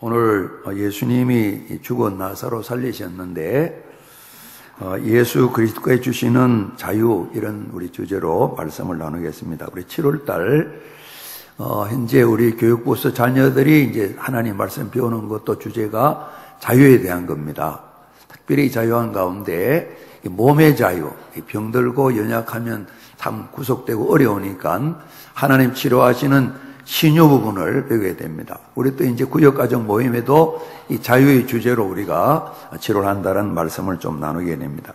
오늘 예수님이 죽어 나사로 살리셨는데 예수 그리스도께 주시는 자유, 이런 우리 주제로 말씀을 나누겠습니다. 우리 7월달 현재 우리 교육부서 자녀들이 이제 하나님 말씀 배우는 것도 주제가 자유에 대한 겁니다. 특별히 자유한 가운데 몸의 자유, 병들고 연약하면 참 구속되고 어려우니까 하나님 치료하시는 신유 부분을 배우게 됩니다. 우리 또 이제 구역가정 모임에도 이 자유의 주제로 우리가 치료를 한다는 말씀을 좀 나누게 됩니다.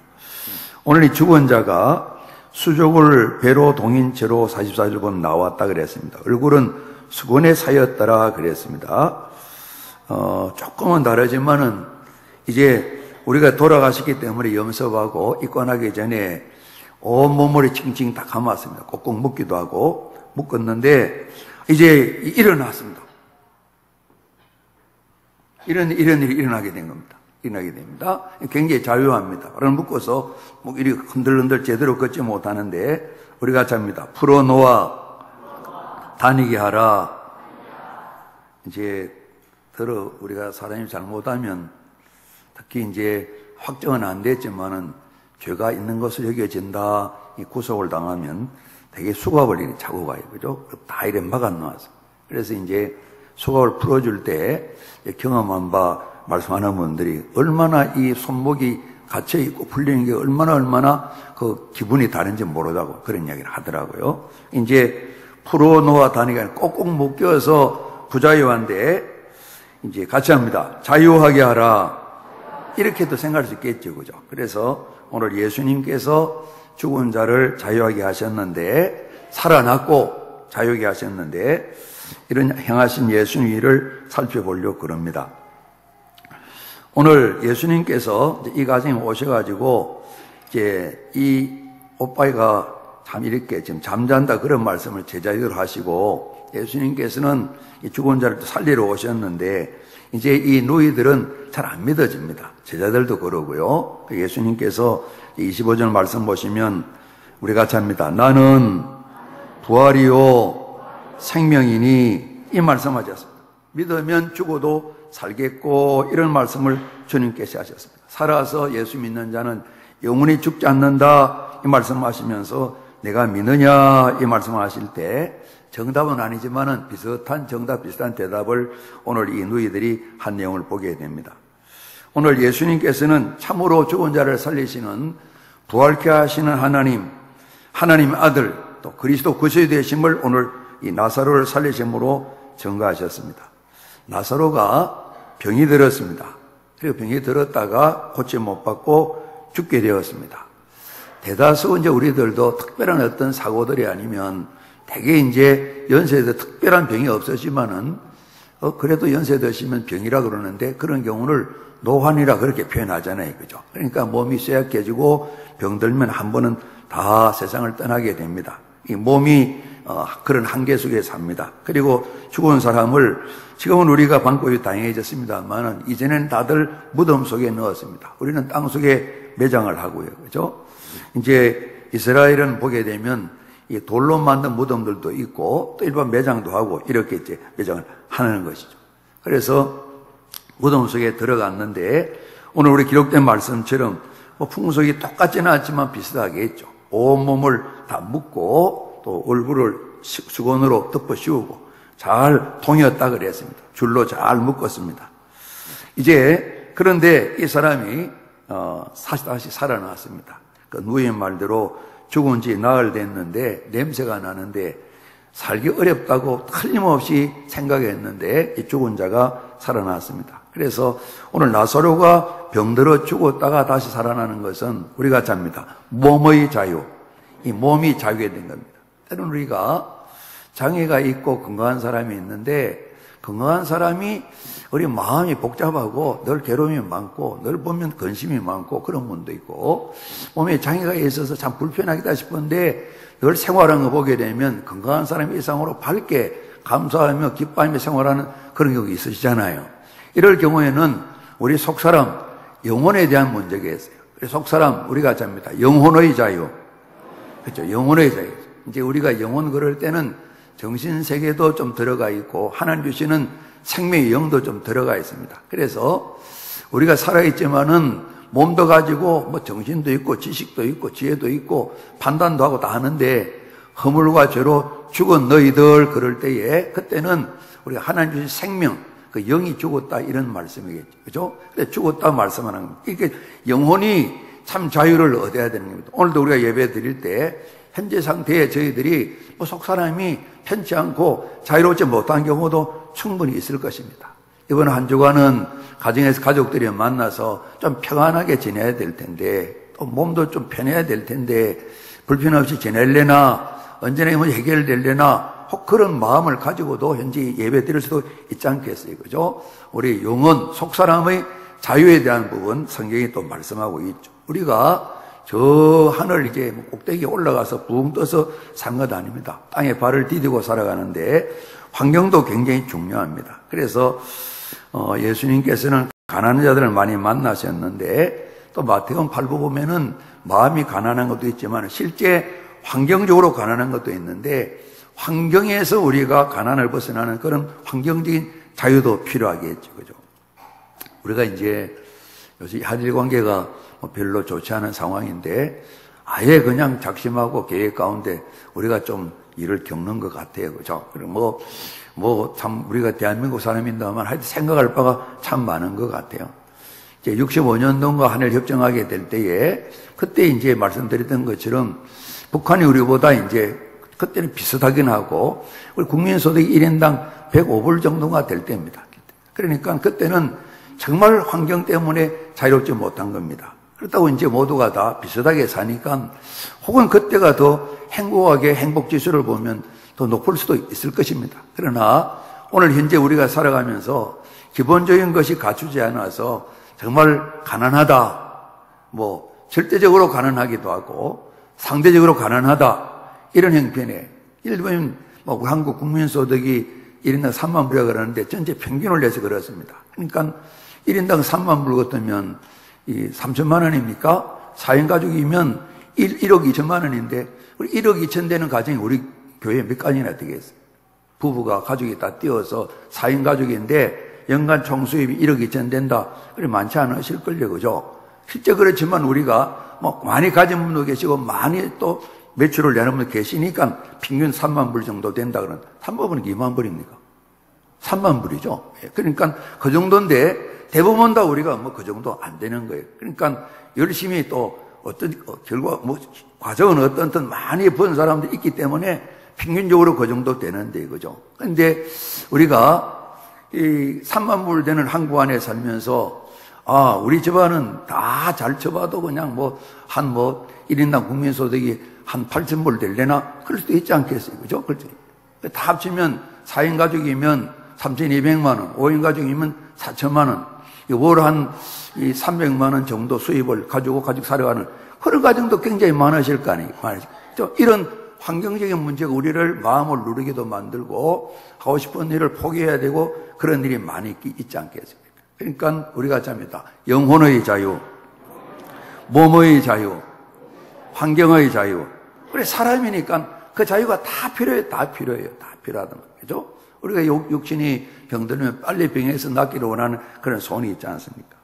오늘 이 죽은 자가 수족을 배로 동인채로 44일 본 나왔다 그랬습니다. 얼굴은 수건에 사였더라 그랬습니다. 조금은 다르지만은 이제 우리가 돌아가셨기 때문에 염sob하고 입관하기 전에 온몸을 칭칭 다 감았습니다. 꼭꼭 묶기도 하고 묶었는데 이제 일어났습니다. 이런 일이 일어나게 된 겁니다. 일어나게 됩니다. 굉장히 자유합니다. 발을 묶어서 뭐 이리 흔들흔들 제대로 걷지 못하는데 우리가 잡니다. 풀어놓아 다니게 하라. 이제 우리가 사람이 잘못하면 특히 이제 확정은 안 됐지만은 죄가 있는 것을 여겨진다. 이 구속을 당하면 되게 수갑을 이렇게 차고 가요. 그죠? 다 이래 막아놓았어. 그래서 이제 수갑을 풀어줄 때 경험한 바 말씀하는 분들이 얼마나 이 손목이 갇혀있고 풀리는 게 얼마나 그 기분이 다른지 모르다고 그런 이야기를 하더라고요. 이제 풀어놓아 다니가 꼭꼭 묶여서 부자유한데 이제 같이 합니다. 자유하게 하라. 이렇게도 생각할 수 있겠죠. 그죠? 그래서 오늘 예수님께서 죽은 자를 자유하게 하셨는데, 살아났고 자유하게 하셨는데, 이런 행하신 예수님 일을 살펴보려고 그럽니다. 오늘 예수님께서 이 가정에 오셔가지고, 이제 이 오빠가 참 이렇게 지금 잠잔다 그런 말씀을 제자들로 하시고, 예수님께서는 이 죽은 자를 살리러 오셨는데, 이제 이 누이들은 잘 안 믿어집니다. 제자들도 그러고요. 예수님께서 25절 말씀 보시면 우리 같이 합니다. 나는 부활이요 생명이니, 이 말씀하셨습니다. 믿으면 죽어도 살겠고, 이런 말씀을 주님께서 하셨습니다. 살아서 예수 믿는 자는 영원히 죽지 않는다, 이 말씀하시면서 내가 믿느냐, 이 말씀을 하실 때 정답은 아니지만은 비슷한 정답, 비슷한 대답을 오늘 이 누이들이 한 내용을 보게 됩니다. 오늘 예수님께서는 참으로 죽은 자를 살리시는 부활케 하시는 하나님의 아들, 또 그리스도 구세주 되심을 오늘 이 나사로를 살리심으로 증거하셨습니다. 나사로가 병이 들었습니다. 그리고 병이 들었다가 고침 못 받고 죽게 되었습니다. 대다수 이제 우리들도 특별한 어떤 사고들이 아니면 되게 이제 연세에 특별한 병이 없었지만은 그래도 연세 드시면 병이라 그러는데, 그런 경우를 노환이라 그렇게 표현하잖아요. 그죠? 그러니까 몸이 쇠약해지고 병들면 한 번은 다 세상을 떠나게 됩니다. 이 몸이 그런 한계 속에 삽니다. 그리고 죽은 사람을 지금은 우리가 방법이 다양해졌습니다만은 이전에는 다들 무덤 속에 넣었습니다. 우리는 땅 속에 매장을 하고요. 그죠? 이제 이스라엘은 보게 되면 이 돌로 만든 무덤들도 있고 또 일반 매장도 하고 이렇게 이제 매장을 하는 것이죠. 그래서 무덤 속에 들어갔는데 오늘 우리 기록된 말씀처럼 뭐 풍속이 똑같지는 않지만 비슷하게 했죠. 온몸을 다 묶고 또 얼굴을 수건으로 덮어 씌우고 잘 통였다 그랬습니다. 줄로 잘 묶었습니다. 이제 그런데 이 사람이 다시 살아났습니다. 그 누이의 말대로 죽은 지 나흘 됐는데 냄새가 나는데 살기 어렵다고 틀림없이 생각했는데 이 죽은 자가 살아났습니다. 그래서 오늘 나사로가 병들어 죽었다가 다시 살아나는 것은 우리가 잡니다. 몸의 자유, 이 몸이 자유게 된 겁니다. 때로는 우리가 장애가 있고 건강한 사람이 있는데, 건강한 사람이 우리 마음이 복잡하고 늘 괴로움이 많고 늘 보면 근심이 많고 그런 분도 있고, 몸에 장애가 있어서 참 불편하겠다 싶은데 늘 생활하는 거 보게 되면 건강한 사람이 이상으로 밝게 감사하며 기뻐하며 생활하는 그런 경우가 있으시잖아요. 이럴 경우에는 우리 속사람 영혼에 대한 문제가 있어요. 속사람 우리가 잡니다. 영혼의 자유. 그렇죠. 영혼의 자유. 이제 우리가 영혼 그럴 때는 정신세계도 좀 들어가 있고 하나님 주시는 생명의 영도 좀 들어가 있습니다. 그래서 우리가 살아있지만은 몸도 가지고 뭐 정신도 있고 지식도 있고 지혜도 있고 판단도 하고 다 하는데 허물과 죄로 죽은 너희들 그럴 때에 그때는 우리가 하나님 주신 생명 그 영이 죽었다 이런 말씀이겠죠. 그죠? 근데 죽었다 말씀하는 겁니다. 이게 영혼이 참 자유를 얻어야 되는 겁니다. 오늘도 우리가 예배 드릴 때 현재 상태에 저희들이 뭐 속사람이 편치 않고 자유롭지 못한 경우도 충분히 있을 것입니다. 이번 한 주간은 가정에서 가족들이 만나서 좀 평안하게 지내야 될 텐데 또 몸도 좀 편해야 될 텐데 불편 없이 지낼래나 언제나 뭐 해결될래나 혹 그런 마음을 가지고도 현재 예배 드릴 수도 있지 않겠어요. 그죠? 우리 영혼, 속사람의 자유에 대한 부분 성경이 또 말씀하고 있죠. 우리가 저 하늘 이제 꼭대기에 올라가서 붕 떠서 산 것 아닙니다. 땅에 발을 디디고 살아가는데 환경도 굉장히 중요합니다. 그래서 예수님께서는 가난한 자들을 많이 만나셨는데 또 마태복음 8부 보면은 마음이 가난한 것도 있지만 실제 환경적으로 가난한 것도 있는데 환경에서 우리가 가난을 벗어나는 그런 환경적인 자유도 필요하겠죠. 그죠? 우리가 이제 요새 한일 관계가 별로 좋지 않은 상황인데 아예 그냥 작심하고 계획 가운데 우리가 좀 일을 겪는 것 같아요. 그죠? 그리고 참 우리가 대한민국 사람인다만 하여튼 생각할 바가 참 많은 것 같아요. 이제 65년도인가 한일 협정하게 될 때에 그때 이제 말씀드렸던 것처럼 북한이 우리보다 이제 그때는 비슷하긴 하고 우리 국민소득이 1인당 105불 정도가 될 때입니다. 그러니까 그때는 정말 환경 때문에 자유롭지 못한 겁니다. 그렇다고 이제 모두가 다 비슷하게 사니까 혹은 그때가 더 행복하게 행복지수를 보면 더 높을 수도 있을 것입니다. 그러나 오늘 현재 우리가 살아가면서 기본적인 것이 갖추지 않아서 정말 가난하다, 뭐 절대적으로 가난하기도 하고 상대적으로 가난하다 이런 형편에 예를 들면 뭐 한국 국민소득이 1인당 3만 불이라 그러는데 전체 평균을 내서 그렇습니다. 그러니까 1인당 3만 불 같으면 이 3천만 원입니까? 4인 가족이면 1억 2천만 원인데 우리 1억 2천 되는 가정이 우리 교회에 몇 가정이나 되겠어요? 부부가 가족이 다 띄어서 4인 가족인데 연간 총수입이 1억 2천 된다. 그래 많지 않으실걸요, 그죠? 실제 그렇지만 우리가 뭐 많이 가진 분도 계시고 많이 또 매출을 내는 분 계시니까 평균 3만 불 정도 된다 그러는 3만 불은 2만 불입니까? 3만 불이죠. 그러니까 그 정도인데 대부분 다 우리가 뭐 그 정도 안 되는 거예요. 그러니까 열심히 또 어떤 결과 뭐 과정은 어떤 많이 번 사람들이 있기 때문에 평균적으로 그 정도 되는데 그죠. 그런데 우리가 이 3만 불 되는 한국 안에 살면서 우리 집안은 다 잘 쳐봐도 그냥 한 1인당 국민소득이 한 8천 불 될래나? 그럴 수도 있지 않겠어요. 그죠? 그렇죠. 다 합치면 4인 가족이면 3,200만 원, 5인 가족이면 4천만 원, 월 한 300만 원 정도 수입을 가지고 살아가는 그런 가정도 굉장히 많으실 거 아니에요. 이런 환경적인 문제가 우리를 마음을 누르기도 만들고 하고 싶은 일을 포기해야 되고 그런 일이 많이 있지 않겠습니까? 그러니까 우리가 잡니다. 영혼의 자유, 몸의 자유, 환경의 자유. 그래 사람이니까 그 자유가 다 필요해요. 다 필요해요. 다 필요하단 말이죠. 우리가 육신이 병들면 빨리 병에서 낫기를 원하는 그런 소원이 있지 않습니까?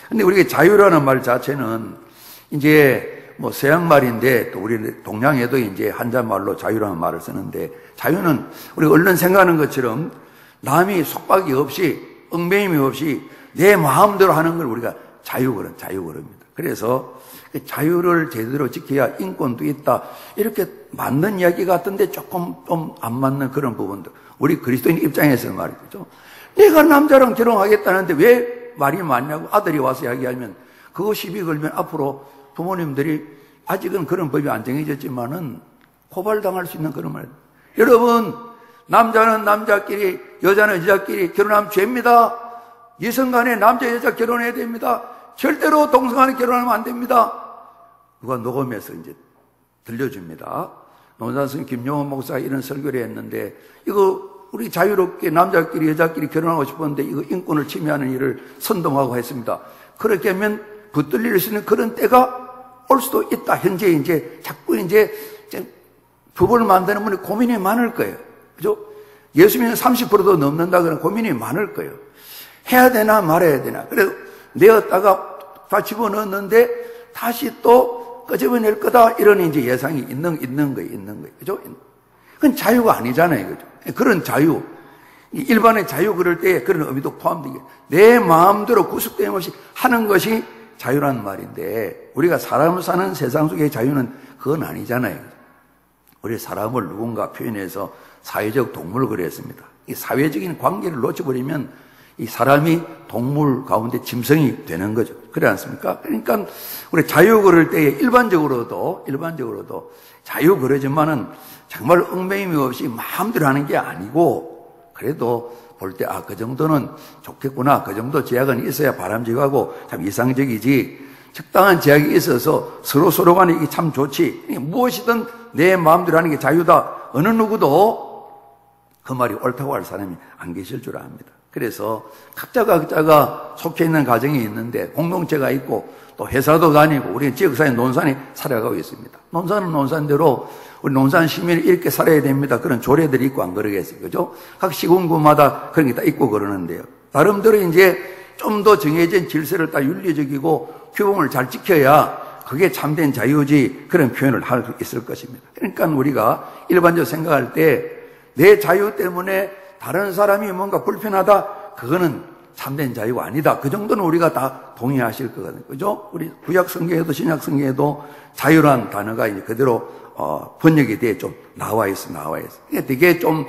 근데 우리가 자유라는 말 자체는 이제 서양 말인데 또 우리 동양에도 이제 한자말로 자유라는 말을 쓰는데 자유는 우리가 얼른 생각하는 것처럼 남이 속박이 없이 얽매임이 없이 내 마음대로 하는 걸 우리가 자유 그럽니다. 그래서 자유를 제대로 지켜야 인권도 있다. 이렇게 맞는 이야기 같은데 조금 좀 안 맞는 그런 부분도 우리 그리스도인 입장에서 말이죠. 내가 남자랑 결혼하겠다는데 왜 말이 많냐고 아들이 와서 이야기하면 그거 시비 걸면 앞으로 부모님들이 아직은 그런 법이 안 정해졌지만은 고발당할 수 있는 그런 말. 여러분, 남자는 남자끼리, 여자는 여자끼리 결혼하면 죄입니다. 이성 간에 남자, 여자 결혼해야 됩니다. 절대로 동성 간에 결혼하면 안 됩니다. 누가 녹음해서 이제 들려줍니다. 논산성 김용원 목사가 이런 설교를 했는데 이거 우리 자유롭게 남자끼리 여자끼리 결혼하고 싶었는데 이거 인권을 침해하는 일을 선동하고 했습니다. 그렇게 하면 붙들릴 수 있는 그런 때가 올 수도 있다. 현재 이제 자꾸 이제 부부를 만드는 분이 고민이 많을 거예요. 그죠? 예수님은 30%도 넘는다 그런 고민이 많을 거예요. 해야 되나 말아야 되나. 그래서 내었다가 다 집어넣었는데 다시 또 끄집어낼 거다. 이런 이제 예상이 있는 거예요. 그죠? 그건 자유가 아니잖아요. 그죠? 그런 자유. 일반의 자유 그럴 때 그런 의미도 포함되게 내 마음대로 구속됨 없이 하는 것이 자유라는 말인데 우리가 사람을 사는 세상 속의 자유는 그건 아니잖아요. 우리 사람을 누군가 표현해서 사회적 동물을 그랬습니다. 이 사회적인 관계를 놓쳐버리면 이 사람이 동물 가운데 짐승이 되는 거죠. 그렇지 않습니까? 그러니까 우리 자유 그럴 때에 일반적으로도 자유 그러지만은 정말 얽매임이 없이 마음대로 하는 게 아니고 그래도 볼 때 그 정도는 좋겠구나. 그 정도 제약은 있어야 바람직하고 참 이상적이지. 적당한 제약이 있어서 서로 간에 이게 참 좋지. 무엇이든 내 마음대로 하는 게 자유다. 어느 누구도 그 말이 옳다고 할 사람이 안 계실 줄 압니다. 그래서 각자가 속해 있는 가정이 있는데 공동체가 있고 또 회사도 다니고 우리는 지역사회 논산에 살아가고 있습니다. 논산은 논산대로 우리 논산 시민이 이렇게 살아야 됩니다. 그런 조례들이 있고 안 그러겠어요. 그죠? 각 시군구마다 그런 게 다 있고 그러는데요. 나름대로 이제 좀 더 정해진 질서를 딱 윤리적이고 규범을 잘 지켜야 그게 참된 자유지 그런 표현을 할 수 있을 것입니다. 그러니까 우리가 일반적으로 생각할 때 내 자유 때문에 다른 사람이 뭔가 불편하다. 그거는 참된 자유가 아니다. 그 정도는 우리가 다 동의하실 거거든요. 그죠? 우리 구약 성경에도 신약 성경에도 자유란 단어가 이제 그대로 번역이 돼 좀 나와 있어. 되게 좀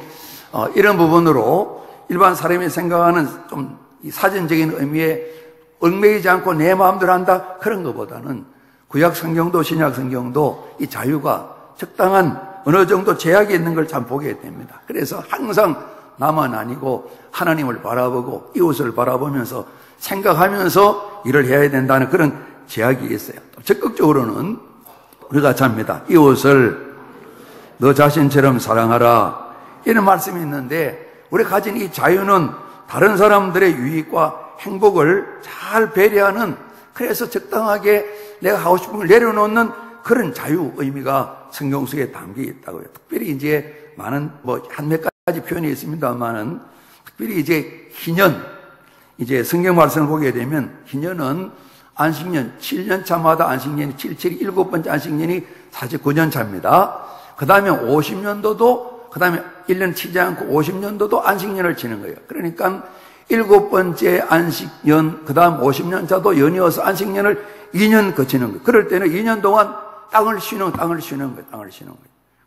이런 부분으로 일반 사람이 생각하는 좀 사전적인 의미에 얽매이지 않고 내 마음대로 한다 그런 것보다는 구약 성경도 신약 성경도 이 자유가 적당한 어느 정도 제약이 있는 걸 참 보게 됩니다. 그래서 항상 나만 아니고 하나님을 바라보고 이웃을 바라보면서 생각하면서 일을 해야 된다는 그런 제약이 있어요. 또 적극적으로는 우리가 잡니다. 이웃을 너 자신처럼 사랑하라. 이런 말씀이 있는데 우리가 가진 이 자유는 다른 사람들의 유익과 행복을 잘 배려하는 그래서 적당하게 내가 하고 싶은 걸 내려놓는 그런 자유 의미가 성경 속에 담겨 있다고요. 특별히 이제 많은 한 몇 가지 표현이 있습니다만은 특별히 이제 희년 이제 성경 말씀을 보게 되면 희년은 안식년 7년 차마다 안식년이 77이 7번째 안식년이 49년 차입니다. 그 다음에 50년도도 그 다음에 1년 치지 않고 50년도도 안식년을 치는 거예요. 그러니까 7번째 안식년 그 다음 50년 차도 연이어서 안식년을 2년 거치는 거예요. 그럴 때는 2년 동안 땅을 쉬는 거예요.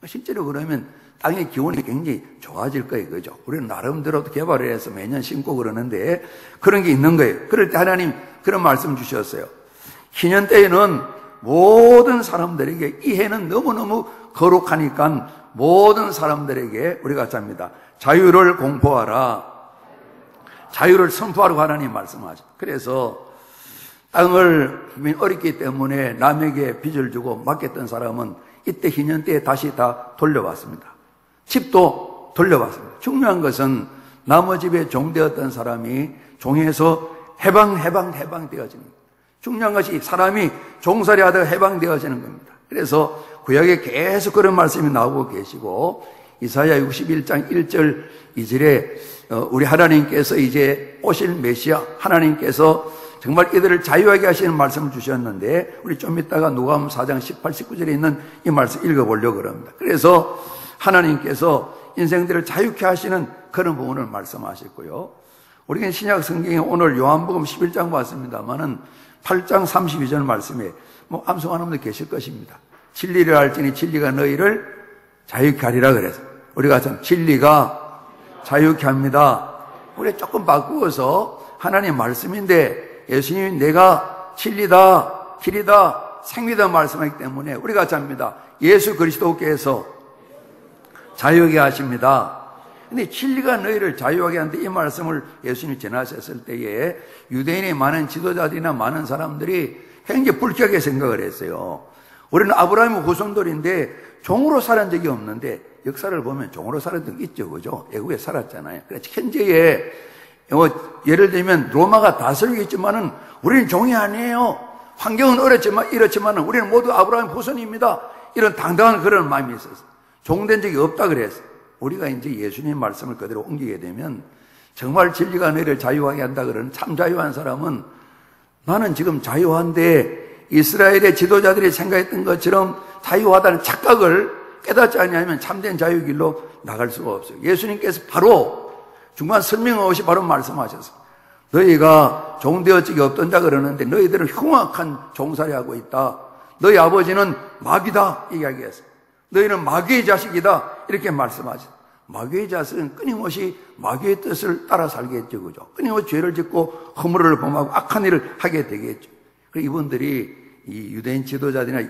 실제로 그러면 땅의 기온이 굉장히 좋아질 거예요. 그죠? 우리는 나름대로 개발을 해서 매년 심고 그러는데 그런 게 있는 거예요. 그럴 때 하나님 그런 말씀 주셨어요. 희년 때에는 모든 사람들에게 이 해는 너무너무 거룩하니까 모든 사람들에게 우리가 잡니다. 자유를 공포하라. 자유를 선포하라고 하나님 말씀하죠. 그래서 땅을 어렵기 때문에 남에게 빚을 주고 맡겼던 사람은 이때 희년 때에 다시 다 돌려받습니다. 집도 돌려받습니다. 중요한 것은 남의 집에 종되었던 사람이 종에서 해방되어지는 겁니다. 중요한 것이 사람이 종살이 하다가 해방되어지는 겁니다. 그래서 구약에 계속 그런 말씀이 나오고 계시고 이사야 61장 1절 2절에 우리 하나님께서 이제 오실 메시아 하나님께서 정말 이들을 자유하게 하시는 말씀을 주셨는데 우리 좀 이따가 누가복음 4장 18, 19절에 있는 이 말씀 읽어보려고 합니다. 그래서 하나님께서 인생들을 자유케 하시는 그런 부분을 말씀하셨고요. 우리는 신약 성경에 오늘 요한복음 11장 봤습니다만은 8장 32절 말씀에 암송하는 분들 계실 것입니다. 진리를 알지니 진리가 너희를 자유케 하리라 그래서 우리가 참 진리가 자유케 합니다. 우리 조금 바꾸어서 하나님 말씀인데 예수님이 내가 진리다, 길이다, 생리다 말씀하기 때문에 우리가 잡니다. 예수 그리스도께서 자유하게 하십니다. 근데 진리가 너희를 자유하게 하는데 이 말씀을 예수님이 전하셨을 때에 유대인의 많은 지도자들이나 많은 사람들이 굉장히 불쾌하게 생각을 했어요. 우리는 아브라함의 후손들인데 종으로 살은 적이 없는데 역사를 보면 종으로 살은 적이 있죠. 그죠? 애국에 살았잖아요. 그래서 현재에 예를 들면 로마가 다스리고 있지만은 우리는 종이 아니에요. 환경은 이렇지만은 우리는 모두 아브라함 후손입니다. 이런 당당한 그런 마음이 있었어요. 종된 적이 없다 그랬어요. 우리가 이제 예수님 말씀을 그대로 옮기게 되면 정말 진리가 너희를 자유하게 한다 그러는 참 자유한 사람은 나는 지금 자유한데 이스라엘의 지도자들이 생각했던 것처럼 자유하다는 착각을 깨닫지 않으면 참된 자유 길로 나갈 수가 없어요. 예수님께서 바로 중간 설명 없이 바로 말씀하셨어요. 너희가 종되어 적이 없던 자 그러는데 너희들은 흉악한 종살이 하고 있다. 너희 아버지는 마귀다 이야기했어요. 너희는 마귀의 자식이다 이렇게 말씀하셨어요. 마귀의 자식은 끊임없이 마귀의 뜻을 따라 살겠죠, 그죠? 끊임없이 죄를 짓고 허물을 범하고 악한 일을 하게 되겠죠. 그래서 이분들이 이 유대인 지도자들이나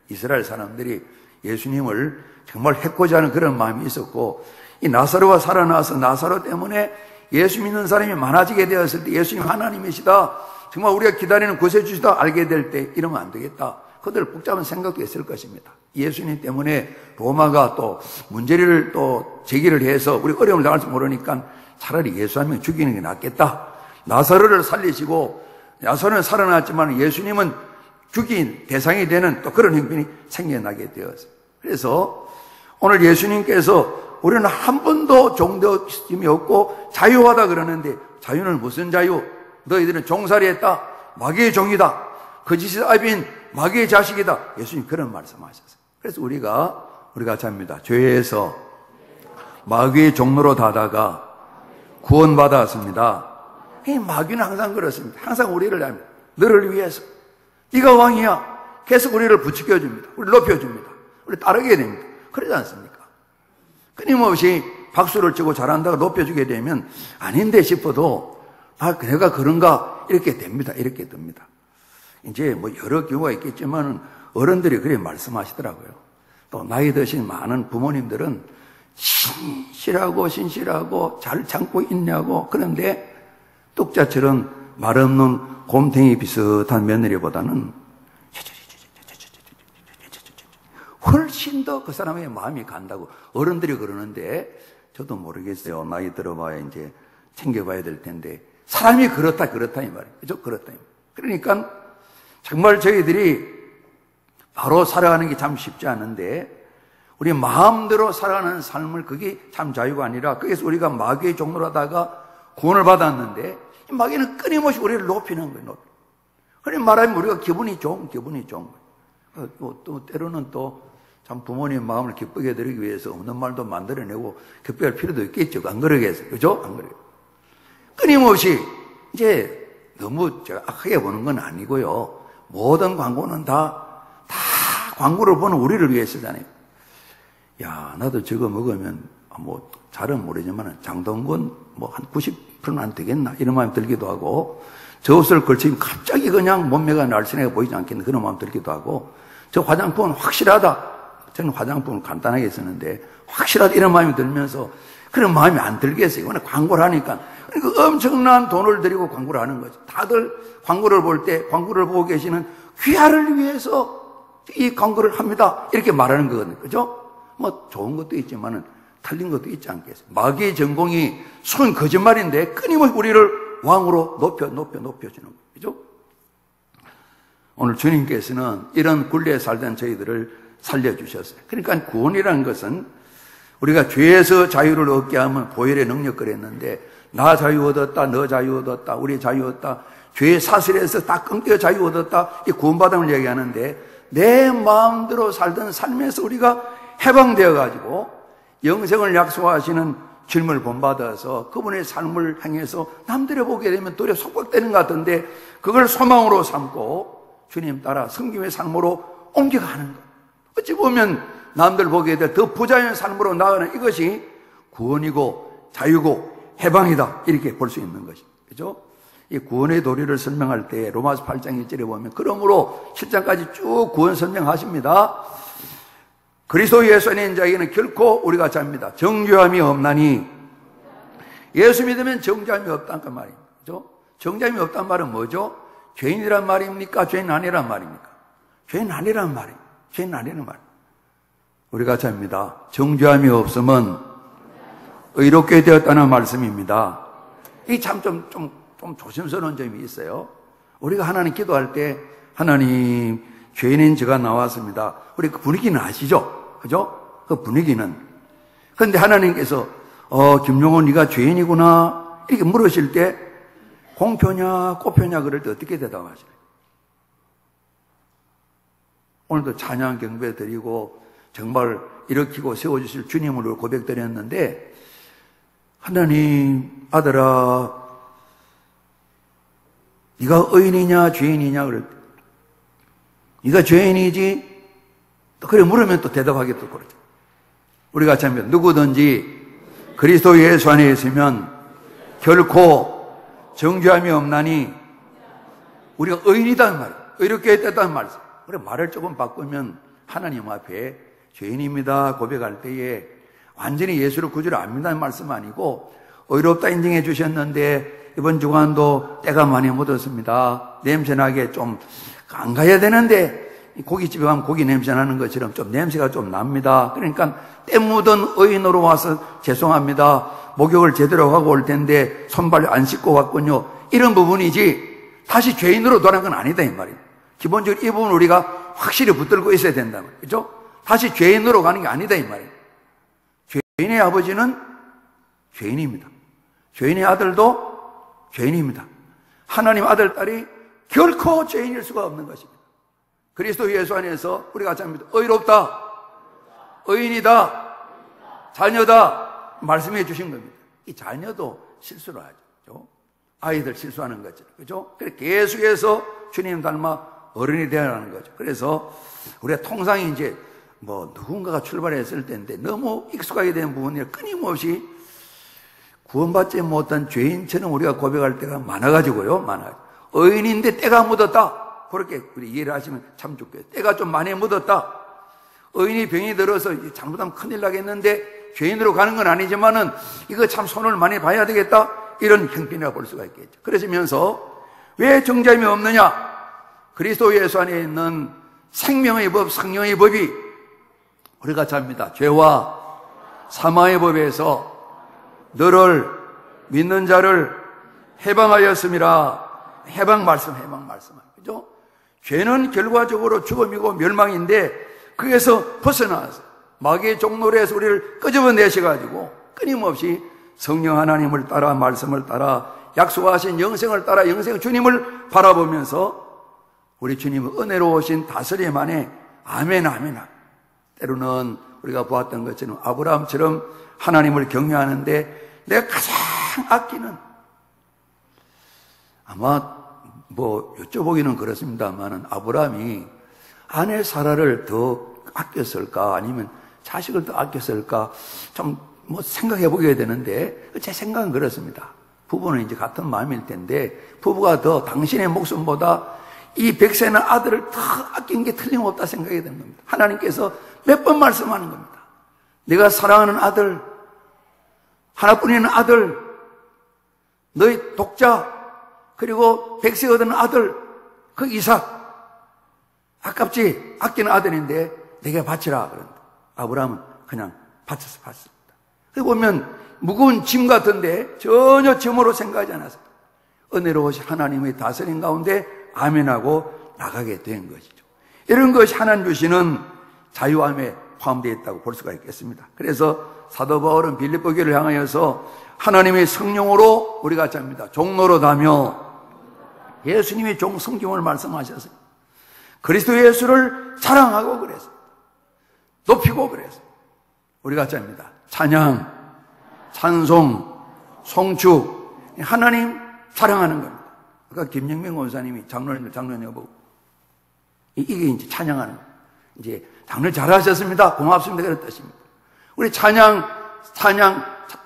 이스라엘 사람들이 예수님을 정말 해코지 하는 그런 마음이 있었고, 이 나사로가 살아나서 나사로 때문에 예수 믿는 사람이 많아지게 되었을 때 예수님 하나님이시다, 정말 우리가 기다리는 구세주시다 알게 될 때 이러면 안 되겠다. 그들 복잡한 생각도 있을 것입니다. 예수님 때문에 로마가 또 문제를 또 제기를 해서 우리 어려움을 당할지 모르니까 차라리 예수 한 명 죽이는 게 낫겠다. 나사로를 살리시고 나사로는 살아났지만 예수님은 죽인 대상이 되는 또 그런 형편이 생겨나게 되었어요. 그래서 오늘 예수님께서 우리는 한 번도 종되어짐이 없고 자유하다 그러는데 자유는 무슨 자유? 너희들은 종살이 했다. 마귀의 종이다. 거짓의 아비인 마귀의 자식이다. 예수님 그런 말씀하셨어요. 그래서 우리가 잡니다. 죄에서 마귀의 종로로 다다가 구원받았습니다. 이 마귀는 항상 그렇습니다. 항상 우리를 합니다. 너를 위해서. 네가 왕이야. 계속 우리를 부추겨줍니다. 우리를 높여줍니다. 우리 따르게 됩니다. 그러지 않습니까? 끊임없이 박수를 치고 잘한다고 높여주게 되면 아닌데 싶어도 내가 그런가 이렇게 됩니다. 이렇게 됩니다. 이제 뭐 여러 경우가 있겠지만 어른들이 그렇게 말씀하시더라고요. 또 나이 드신 많은 부모님들은 신실하고 잘 참고 있냐고. 그런데 뚝자처럼 말 없는 곰탱이 비슷한 며느리보다는 훨씬 더 그 사람의 마음이 간다고 어른들이 그러는데 저도 모르겠어요. 나이 들어봐야 이제 챙겨봐야 될 텐데 사람이 그렇다 이 말이에요. 그죠? 그렇다. 그러니까 정말 저희들이 바로 살아가는 게 참 쉽지 않은데 우리 마음대로 살아가는 삶을 그게 참 자유가 아니라 거기서 우리가 마귀의 종로라다가 구원을 받았는데 이 마귀는 끊임없이 우리를 높이는 거예요. 그래 말하면 우리가 기분이 좋은 거예요. 또 때로는 또 참 부모님 마음을 기쁘게 해드리기 위해서 없는 말도 만들어내고 기쁘게 할 필요도 있겠죠. 안 그러겠어요. 그죠? 안 그래요. 끊임없이 이제 너무 제가 악하게 보는 건 아니고요. 모든 광고는 다 광고를 보는 우리를 위해서잖아요. 야, 나도 저거 먹으면 뭐 잘은 모르지만 장동건 뭐 한 90%는 안 되겠나 이런 마음이 들기도 하고 저 옷을 걸치면 갑자기 그냥 몸매가 날씬하게 보이지 않겠나 그런 마음 들기도 하고 저 화장품은 확실하다. 저는 화장품을 간단하게 쓰는데 확실하다 이런 마음이 들면서 그런 마음이 안 들겠어요. 이번에 광고를 하니까 그러니까 엄청난 돈을 들이고 광고를 하는 거죠. 다들 광고를 볼 때 광고를 보고 계시는 귀하를 위해서 이 광고를 합니다. 이렇게 말하는 거거든요. 그죠? 뭐 좋은 것도 있지만은 틀린 것도 있지 않겠어요. 마귀의 전공이 순 거짓말인데 끊임없이 우리를 왕으로 높여주는 거죠. 그죠? 오늘 주님께서는 이런 굴레에 살던 저희들을 살려주셨어요. 그러니까 구원이라는 것은 우리가 죄에서 자유를 얻게 하면 보혈의 능력 그랬는데 나 자유 얻었다, 너 자유 얻었다, 우리 자유 얻었다, 죄의 사슬에서 딱 끊겨 자유 얻었다, 이 구원받음을 얘기하는데 내 마음대로 살던 삶에서 우리가 해방되어가지고 영생을 약속하시는 주님을 본받아서 그분의 삶을 행해서 남들이 보게 되면 도리어 속박되는 것 같은데 그걸 소망으로 삼고 주님 따라 섬김의 삶으로 옮겨가는 것. 어찌 보면 남들 보기에 더 부자연 삶으로 나아가는 이것이 구원이고 자유고 해방이다 이렇게 볼 수 있는 것이죠. 그죠? 이 구원의 도리를 설명할 때 로마서 8장 1절에 보면 그러므로 7장까지 쭉 구원 설명하십니다. 그리스도 예수 안에 있는 자에게는 결코 우리가 잡니다. 정죄함이 없나니 예수 믿으면 정죄함이 없다는 말입니다. 그죠? 정죄함이 없다는 말은 뭐죠? 죄인이란 말입니까? 죄인 아니란 말입니까? 죄인 아니란 말입니다. 죄인 아니란 말. 우리가 잡니다. 정죄함이 없으면 의롭게 되었다는 말씀입니다. 이 참 좀 조심스러운 점이 있어요. 우리가 하나님 기도할 때 하나님 죄인인 제가 나왔습니다. 우리 그 분위기는 아시죠? 그죠? 그 분위기는 그런데 하나님께서 김용원 네가 죄인이구나 이렇게 물으실 때 공표냐 꽃표냐 그럴 때 어떻게 대답하시나요? 오늘도 찬양 경배 드리고 정말 일으키고 세워주실 주님을 고백드렸는데, 하나님 아들아 네가 의인이냐 죄인이냐 그럴 때 네가 죄인이지? 그래 물으면 또 대답하기 또 그러죠. 우리가 참 누구든지 그리스도 예수 안에 있으면 결코 정죄함이 없나니 우리가 의인이다는 말이에요. 의롭게 됐다는 말이에요. 그래 말을 조금 바꾸면 하나님 앞에 죄인입니다 고백할 때에 완전히 예수를 구주를 안 믿는다는 말씀 아니고, 의롭다 인정해 주셨는데 이번 주간도 때가 많이 묻었습니다. 냄새나게 좀 안 가야 되는데 고깃집에 가면 고기 냄새 나는 것처럼 좀 냄새가 좀 납니다. 그러니까 때 묻은 의인으로 와서 죄송합니다. 목욕을 제대로 하고 올 텐데 손발 안 씻고 왔군요. 이런 부분이지 다시 죄인으로 돌아간 건 아니다 이 말이에요. 기본적으로 이 부분 우리가 확실히 붙들고 있어야 된다 말이에요. 그렇죠? 다시 죄인으로 가는 게 아니다 이 말이에요. 죄인의 아버지는 죄인입니다. 죄인의 아들도 죄인입니다. 하나님 아들, 딸이 결코 죄인일 수가 없는 것입니다. 그리스도 예수 안에서 우리가 잡니다. 의롭다, 의인이다, 자녀다 말씀해 주신 겁니다. 이 자녀도 실수를 하죠. 아이들 실수하는 거죠. 그죠? 그래서 계속해서 주님 닮아 어른이 되어가는 거죠. 그래서 우리가 통상 이제 누군가가 출발했을 때인데 너무 익숙하게 된 부분이 끊임없이 구원받지 못한 죄인처럼 우리가 고백할 때가 많아가지고요. 의인인데 때가 묻었다. 그렇게 우리 이해를 하시면 참 좋겠어요. 때가 좀 많이 묻었다. 의인이 병이 들어서 잘못하면 큰일 나겠는데 죄인으로 가는 건 아니지만은 이거 참 손을 많이 봐야 되겠다. 이런 형편이라고 볼 수가 있겠죠. 그러시면서 왜 정죄함이 없느냐? 그리스도 예수 안에 있는 생명의 법, 성령의 법이 우리가 잡니다. 죄와 사망의 법에서 너를 믿는 자를 해방하였음이라. 해방 말씀. 그죠? 죄는 결과적으로 죽음이고 멸망인데 거기에서 벗어나서 마귀의 종노래에서 우리를 끄집어내셔가지고 끊임없이 성령 하나님을 따라 말씀을 따라 약속하신 영생을 따라 영생 주님을 바라보면서 우리 주님은 은혜로우신 다스림 안에 아멘. 때로는 우리가 보았던 것처럼 아브라함처럼 하나님을 경외하는데 내가 가장 아끼는, 아마 여쭤보기는 그렇습니다만은 아브라함이 아내 사라를 더 아꼈을까 아니면 자식을 더 아꼈을까 좀 생각해 보게 되는데, 제 생각은 그렇습니다. 부부는 이제 같은 마음일 텐데 부부가 더 당신의 목숨보다 이 백세는 아들을 더 아낀 게 틀림없다 생각이 되는 겁니다. 하나님께서 몇 번 말씀하는 겁니다. 내가 사랑하는 아들, 하나뿐인 아들, 너희 독자, 그리고 백세 얻은 아들, 그 이삭, 아깝지? 아끼는 아들인데 내게 바치라. 그런다. 아브라함은 그냥 바쳤습니다. 그리고 보면 무거운 짐 같은데 전혀 짐으로 생각하지 않았습니다. 은혜로우신 하나님의 다스림 가운데 아멘하고 나가게 된 것이죠. 이런 것이 하나님 주시는 자유함에 포함되어 있다고 볼 수가 있겠습니다. 그래서 사도 바울은 빌립보 교회를 향하여서 하나님의 성령으로 우리가 잡니다. 종노릇하며 예수님이 성경을 말씀하셨어요. 그리스도 예수를 사랑하고 그랬어요. 높이고 그랬어요. 우리가 잡니다. 찬양, 찬송, 송축, 하나님 사랑하는 겁니다. 아까 김영명 원사님이 장로님 보고 이게 이제 찬양하는 거예요. 이제 장로 잘하셨습니다. 고맙습니다. 그런 뜻입니다. 우리 찬양,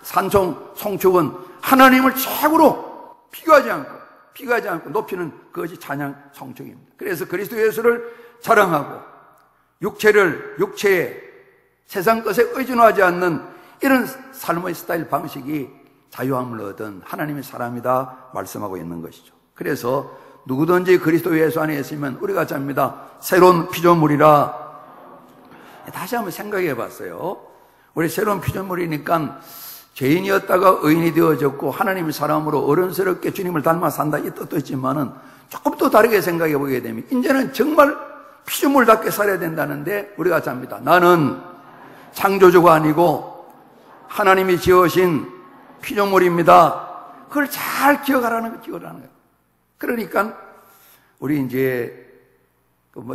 산송, 송축은 하나님을 최고로 비교하지 않고 높이는 그것이 찬양, 송축입니다. 그래서 그리스도 예수를 자랑하고 육체에 세상 것에 의존하지 않는 이런 삶의 스타일 방식이 자유함을 얻은 하나님의 사람이다 말씀하고 있는 것이죠. 그래서 누구든지 그리스도 예수 안에 있으면 우리가 잡니다. 새로운 피조물이라. 다시 한번 생각해 봤어요. 우리 새로운 피조물이니까 죄인이었다가 의인이 되어졌고 하나님의 사람으로 어른스럽게 주님을 닮아 산다 이 뜻도 있지만은 조금 더 다르게 생각해 보게 되면 이제는 정말 피조물답게 살아야 된다는데 우리가 잡니다. 나는 창조주가 아니고 하나님이 지으신 피조물입니다. 그걸 잘 기억하라는 거예요. 그러니까 우리 이제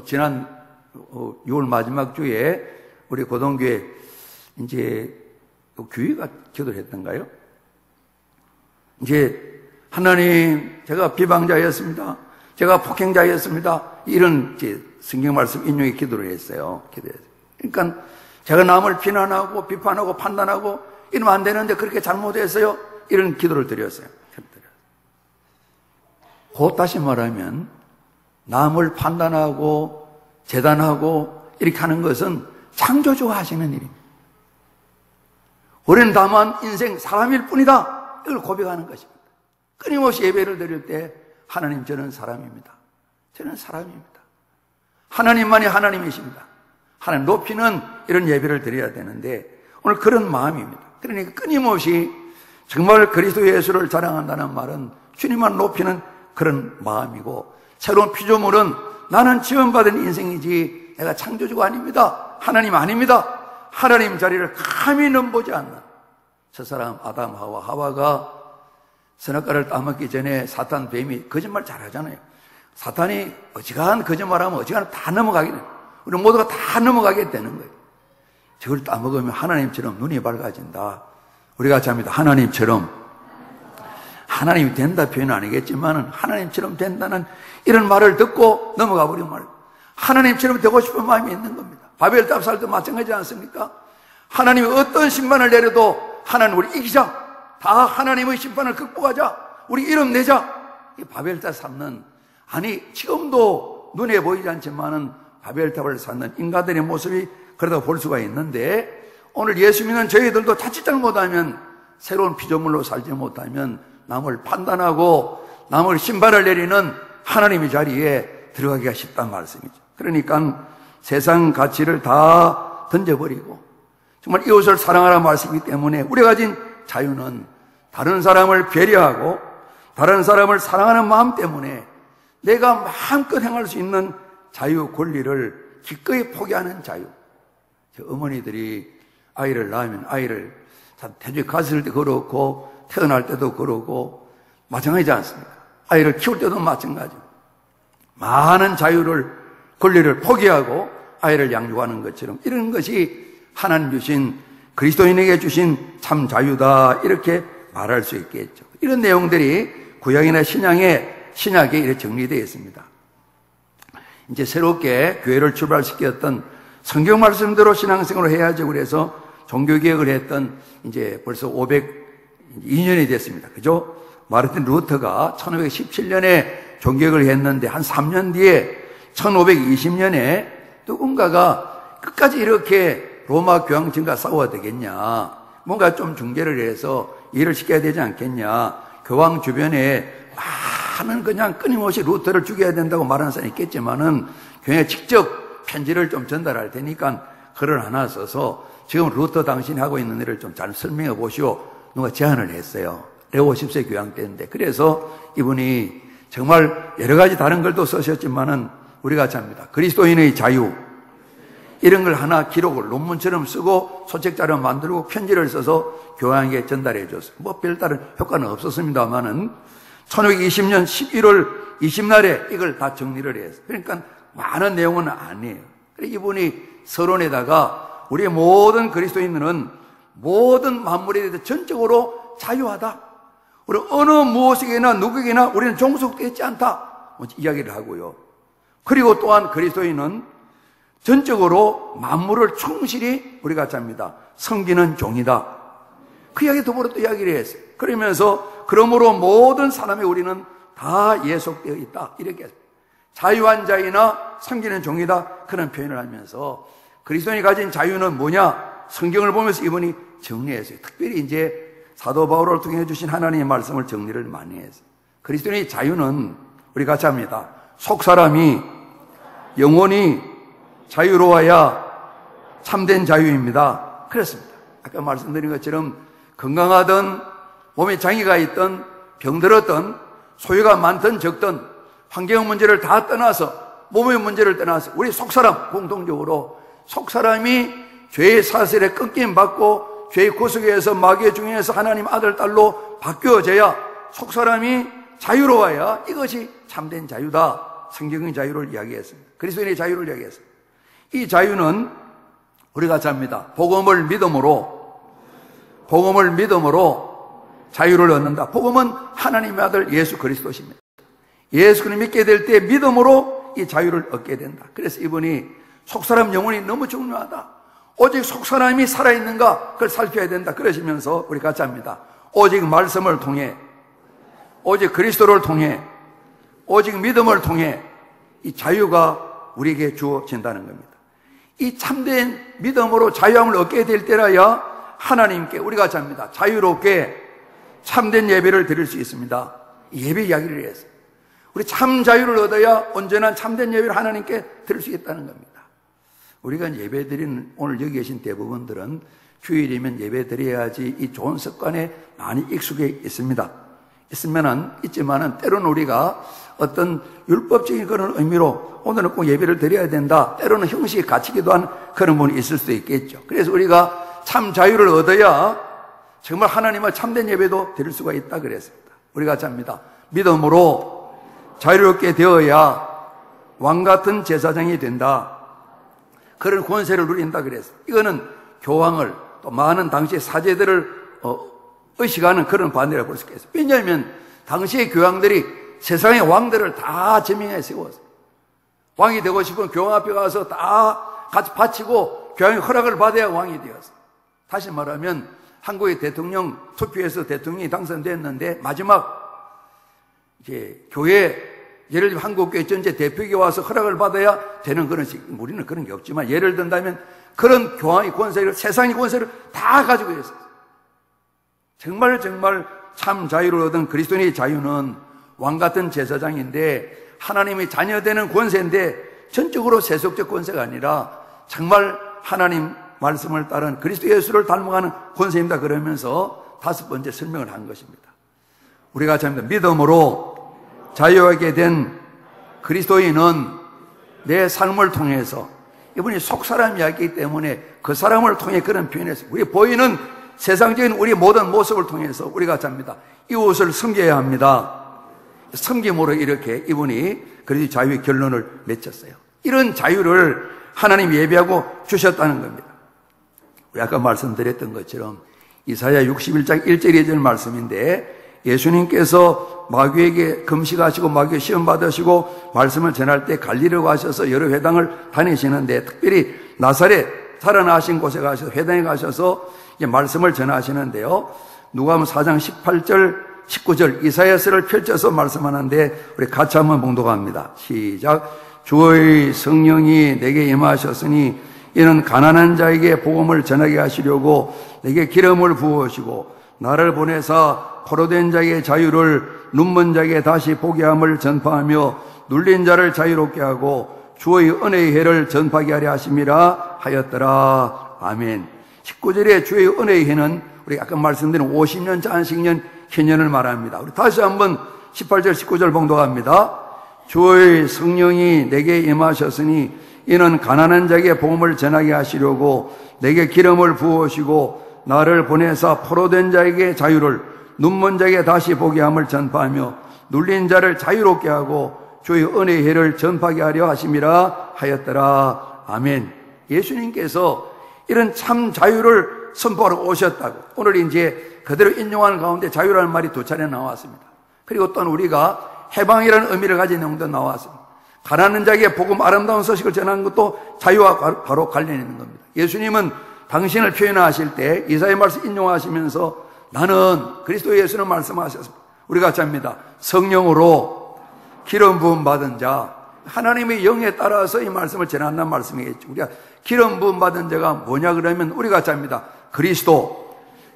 지난 6월 마지막 주에 우리 고등교회 이제 교회가 기도를 했던가요? 이제 하나님, 제가 비방자였습니다. 제가 폭행자였습니다. 이런 이제 성경 말씀 인용의 기도를 했어요. 그러니까 제가 남을 비난하고 비판하고 판단하고 이러면 안 되는데 그렇게 잘못했어요. 이런 기도를 드렸어요. 곧 다시 말하면 남을 판단하고 재단하고 이렇게 하는 것은 창조주가 하시는 일입니다. 우리는 다만 인생 사람일 뿐이다. 이걸 고백하는 것입니다. 끊임없이 예배를 드릴 때 하나님, 저는 사람입니다. 저는 사람입니다. 하나님만이 하나님이십니다. 하나님 높이는 이런 예배를 드려야 되는데 오늘 그런 마음입니다. 그러니까 끊임없이 정말 그리스도 예수를 자랑한다는 말은 주님만 높이는 그런 마음이고, 새로운 피조물은 나는 지원받은 인생이지 내가 창조주가 아닙니다. 하나님 아닙니다. 하나님 자리를 감히 넘보지 않는 저 사람 아담 하와가 선악과를 따먹기 전에 사탄 뱀이 거짓말 잘하잖아요. 사탄이 어지간한 거짓말하면 어지간한 다 넘어가게 돼요. 우리 모두가 다 하게 되는 거예요. 저걸 따먹으면 하나님처럼 눈이 밝아진다. 우리가 합니다. 하나님처럼. 하나님이 된다 표현은 아니겠지만 하나님처럼 된다는 이런 말을 듣고 넘어가 버리면 말이에요. 하나님처럼 되고 싶은 마음이 있는 겁니다. 바벨탑 살 때 마찬가지지 않습니까? 하나님이 어떤 심판을 내려도 하나님 우리 이기자. 다 하나님의 심판을 극복하자. 우리 이름 내자. 이 바벨탑 삼는, 아니 지금도 눈에 보이지 않지만은 바벨탑을 쌓는 인간들의 모습이 그러다 볼 수가 있는데, 오늘 예수 믿는 저희들도 자칫 잘못하면, 새로운 피조물로 살지 못하면 남을 판단하고 남을 심판을 내리는 하나님의 자리에 들어가기가 쉽단 말씀이죠. 그러니까 세상 가치를 다 던져버리고 정말 이웃을 사랑하라는 말씀이기 때문에 우리가 가진 자유는 다른 사람을 배려하고 다른 사람을 사랑하는 마음 때문에 내가 마음껏 행할 수 있는 자유, 권리를 기꺼이 포기하는 자유. 저 어머니들이 아이를 낳으면 아이를 태중에 갔을 때 그렇고 태어날 때도 그러고 마찬가지지 않습니까? 아이를 키울 때도 마찬가지. 많은 자유를, 권리를 포기하고 아이를 양육하는 것처럼 이런 것이 하나님 주신, 그리스도인에게 주신 참 자유다, 이렇게 말할 수 있겠죠. 이런 내용들이 구약이나 신약에 이렇게 정리되어 있습니다. 이제 새롭게 교회를 출발시켰던 성경 말씀대로 신앙생활을 해야죠. 그래서 종교개혁을 했던 이제 벌써 502년이 됐습니다. 그죠? 마르틴 루터가 1517년에 종교개혁을 했는데 한 3년 뒤에 1520년에 누군가가 끝까지 이렇게 로마 교황청과 싸워야 되겠냐, 뭔가 좀 중재를 해서 일을 시켜야 되지 않겠냐, 교황 주변에 많은 그냥 끊임없이 루터를 죽여야 된다고 말하는 사람이 있겠지만은 교회에 직접 편지를 좀 전달할 테니까 글을 하나 써서 지금 루터 당신이 하고 있는 일을 좀 잘 설명해 보시오. 누가 제안을 했어요. 레오 10세 교황 때인데. 그래서 이분이 정말 여러 가지 다른 글도 쓰셨지만은 우리가 잡니다. 그리스도인의 자유, 이런 걸 하나 기록을 논문처럼 쓰고 소책자료 만들고 편지를 써서 교황에게 전달해 줬어요. 뭐 별다른 효과는 없었습니다만은 1520년 11월 20날에 이걸 다 정리를 했어요. 그러니까 많은 내용은 아니에요. 이분이 서론에다가 우리의 모든 그리스도인들은 모든 만물에 대해서 전적으로 자유하다. 우리 어느 무엇에게나 누구에게나 우리는 종속되어 있지 않다. 이야기를 하고요. 그리고 또한 그리스도인은 전적으로 만물을 충실히 우리가 잡니다. 섬기는 종이다. 그 이야기 더불어 또 이야기를 했어요. 그러면서 그러므로 모든 사람이 우리는 다 예속되어 있다. 이렇게 했어요. 자유한 자이나 섬기는 종이다. 그런 표현을 하면서 그리스도인이 가진 자유는 뭐냐? 성경을 보면서 이분이 정리했어요. 특별히 이제 사도 바울을 통해 주신 하나님의 말씀을 정리를 많이 했어요. 그리스도인의 자유는 우리 같이 합니다. 속사람이 영원히 자유로워야 참된 자유입니다. 그렇습니다. 아까 말씀드린 것처럼 건강하든 몸에 장애가 있든 병들었든 소유가 많든 적든 환경 문제를 다 떠나서 몸의 문제를 떠나서 우리 속사람 공통적으로 속사람이 죄의 사슬에 끊김 받고 죄의 구속에서 마귀의 중에서 하나님 아들 딸로 바뀌어져야 속사람이 자유로워야 이것이 참된 자유다. 성경의 자유를 이야기했습니다. 그리스도인의 자유를 이야기했습니다. 이 자유는 우리가 잡니다. 복음을 믿음으로 자유를 얻는다. 복음은 하나님의 아들 예수 그리스도십니다. 예수 그리스도를 믿게 될 때 믿음으로 이 자유를 얻게 된다. 그래서 이분이 속사람 영혼이 너무 중요하다. 오직 속사람이 살아있는가 그걸 살펴야 된다. 그러시면서 우리 같이 합니다. 오직 말씀을 통해, 오직 그리스도를 통해, 오직 믿음을 통해 이 자유가 우리에게 주어진다는 겁니다. 이 참된 믿음으로 자유함을 얻게 될 때라야 하나님께 우리가 잡니다. 자유롭게 참된 예배를 드릴 수 있습니다. 예배 이야기를 했어요. 우리 참 자유를 얻어야 온전한 참된 예배를 하나님께 드릴 수 있다는 겁니다. 우리가 예배 드리는 오늘 여기 계신 대부분들은 주일이면 예배 드려야지 이 좋은 습관에 많이 익숙해 있습니다. 있지만은 때로는 우리가 어떤 율법적인 그런 의미로 오늘은 꼭 예배를 드려야 된다. 때로는 형식에 갇히기도 한 그런 부분이 있을 수도 있겠죠. 그래서 우리가 참 자유를 얻어야 정말 하나님의 참된 예배도 드릴 수가 있다 그랬습니다. 우리가 잡니다. 믿음으로 자유롭게 되어야 왕같은 제사장이 된다. 그런 권세를 누린다 그랬어요. 이거는 교황을 또 많은 당시의 사제들을 의식하는 그런 반대라고 볼 수 있겠어요. 왜냐하면 당시의 교황들이 세상의 왕들을 다 제명해 세웠어요. 왕이 되고 싶으면 교황 앞에 가서 다 같이 바치고 교황의 허락을 받아야 왕이 되었어요. 다시 말하면 한국의 대통령 투표에서 대통령이 당선됐는데 마지막 이제 교회, 예를 들면 한국교회 전체 대표에게 와서 허락을 받아야 되는 그런 식, 우리는 그런 게 없지만 예를 든다면 그런 교황의 권세를, 세상의 권세를 다 가지고 있어요. 정말 참 자유를 얻은 그리스도인의 자유는 왕같은 제사장인데 하나님의 자녀되는 권세인데 전적으로 세속적 권세가 아니라 정말 하나님 말씀을 따른 그리스도 예수를 닮아가는 권세입니다. 그러면서 다섯 번째 설명을 한 것입니다. 우리가 잡니다. 믿음으로 자유하게 된 그리스도인은 내 삶을 통해서, 이분이 속사람 이야기이기 때문에 그 사람을 통해 그런 표현했어요. 우리 보이는 세상적인 우리 모든 모습을 통해서 우리가 잡니다. 이웃을 섬겨야 합니다. 섬김으로 이렇게 이분이 그리스도의 자유의 결론을 맺혔어요. 이런 자유를 하나님 예비하고 주셨다는 겁니다. 우리 아까 말씀드렸던 것처럼 이사야 61장 1절 2절 말씀인데 예수님께서 마귀에게 금식하시고 마귀에 시험 받으시고 말씀을 전할 때 갈리로 가셔서 여러 회당을 다니시는데 특별히 나사렛 살아나신 곳에 가셔서 회당에 가셔서 이제 말씀을 전하시는데요. 누가복음 4장 18절 19절 이사야서를 펼쳐서 말씀하는데 우리 같이 한번 봉독합니다. 시작. 주의 성령이 내게 임하셨으니 이는 가난한 자에게 복음을 전하게 하시려고 내게 기름을 부으시고 나를 보내사 포로된 자에게 자유를, 눈먼 자에게 다시 보게 함을 전파하며 눌린 자를 자유롭게 하고 주의 은혜의 해를 전파하게 하려 하심이라 하였더라. 아멘. 19절에 주의 은혜의 해는 우리 아까 말씀드린 50년 안식년 희년을 말합니다. 우리 다시 한번 18절 19절 봉독합니다. 주의 성령이 내게 임하셨으니 이는 가난한 자에게 복음을 전하게 하시려고 내게 기름을 부으시고 나를 보내사 포로된 자에게 자유를, 눈먼 자에게 다시 보게 함을 전파하며 눌린 자를 자유롭게 하고 주의 은혜의 해를 전파하게 하려 하심이라 하였더라. 아멘. 예수님께서 이런 참 자유를 선포하러 오셨다고 오늘 이제 그대로 인용하는 가운데 자유라는 말이 두 차례 나왔습니다. 그리고 또한 우리가 해방이라는 의미를 가진 내용도 나왔습니다. 가난한 자에게 복음 아름다운 소식을 전하는 것도 자유와 바로 관련이 있는 겁니다. 예수님은 당신을 표현하실 때 이사야 말씀 인용하시면서 나는 그리스도 예수는 말씀하셨습니다. 우리가 같이 합니다. 성령으로 기름 부음 받은 자, 하나님의 영에 따라서 이 말씀을 전한다는 말씀이겠죠. 우리가 기름 부음 받은 자가 뭐냐 그러면 우리가 같이 합니다.